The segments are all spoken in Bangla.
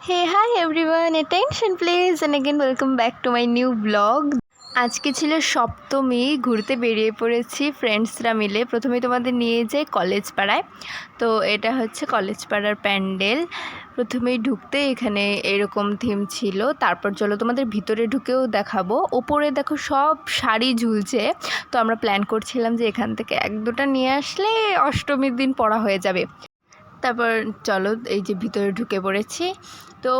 Hey, hi everyone, attention please, and again welcome back to my new vlog. আজকে ছিল সপ্তমী, ঘুরতে বেরিয়ে পড়েছি ফ্রেন্ডসরা মিলে। প্রথমেই তোমাদের নিয়ে যাই কলেজ পাড়ায়। তো এটা হচ্ছে কলেজ পাড়ার প্যান্ডেল। প্রথমেই ঢুকতে এখানে এরকম থিম ছিল, তারপর চলো তোমাদের ভিতরে ঢুকেও দেখাবো। ওপরে দেখো সব শাড়ি ঝুলছে। তো আমরা প্ল্যান করছিলাম যে এখান থেকে এক দুটো নিয়ে আসলে অষ্টমীর দিন পরা হয়ে যাবে। তারপর চলো এই যে ভিতরে ঢুকে পড়েছি। তো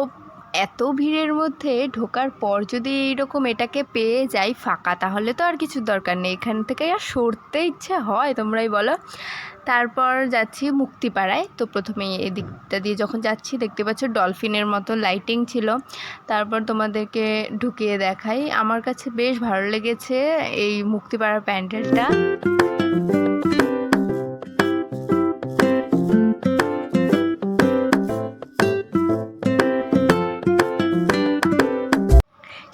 এত ভিড়ের মধ্যে ঢোকার পর যদি এইরকম এটাকে পেয়ে যাই ফাঁকা, তাহলে তো আর কিছুর দরকার নেই, এখান থেকে আর সরতে ইচ্ছে হয়, তোমরাই বলো। তারপর যাচ্ছি মুক্তিপাড়ায়। তো প্রথমে এই দিকটা দিয়ে যখন যাচ্ছি দেখতে পাচ্ছ ডলফিনের মতো লাইটিং ছিল। তারপর তোমাদেরকে ঢুকিয়ে দেখাই, আমার কাছে বেশ ভালো লেগেছে এই মুক্তিপাড়ার প্যান্ডেলটা।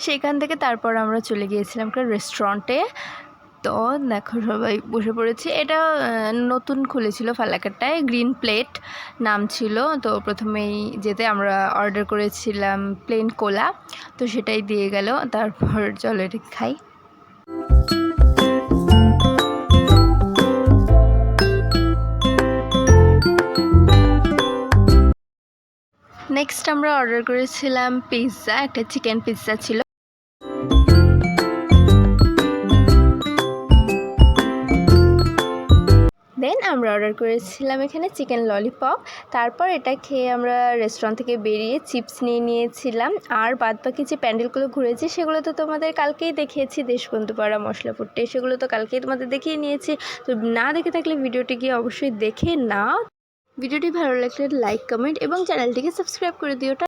সেখান থেকে তারপর আমরা চলে গিয়েছিলাম একটা রেস্টুরেন্টে। তো দেখো সবাই বসে পড়েছি। এটা নতুন খুলেছিল ফালাকাটায়, গ্রিন প্লেট নাম ছিল। তো প্রথমেই যেতে আমরা অর্ডার করেছিলাম প্লেন কোলা, তো সেটাই দিয়ে গেল। তারপর চলো এটা খাই। নেক্সট আমরা অর্ডার করেছিলাম পিৎজা, একটা চিকেন পিৎজা ছিল। দেন আমরা অর্ডার করেছিলাম এখানে চিকেন ললিপপ। তারপর এটা খেয়ে আমরা রেস্টুরেন্ট থেকে বেরিয়ে চিপস নিয়ে নিয়েছিলাম। আর বাদবাকি যে প্যান্ডেলগুলো ঘুরেছি সেগুলো তো তোমাদের কালকেই দেখিয়েছি, দেশবন্ধুপাড়া, মশলাপুরটে, সেগুলো তো কালকেই তোমাদের দেখিয়ে নিয়েছি। তো না দেখে থাকলে ভিডিওটি গিয়ে অবশ্যই দেখে নাও। ভিডিওটি ভালো লাগলে লাইক, কমেন্ট এবং চ্যানেলটিকে সাবস্ক্রাইব করে দিও।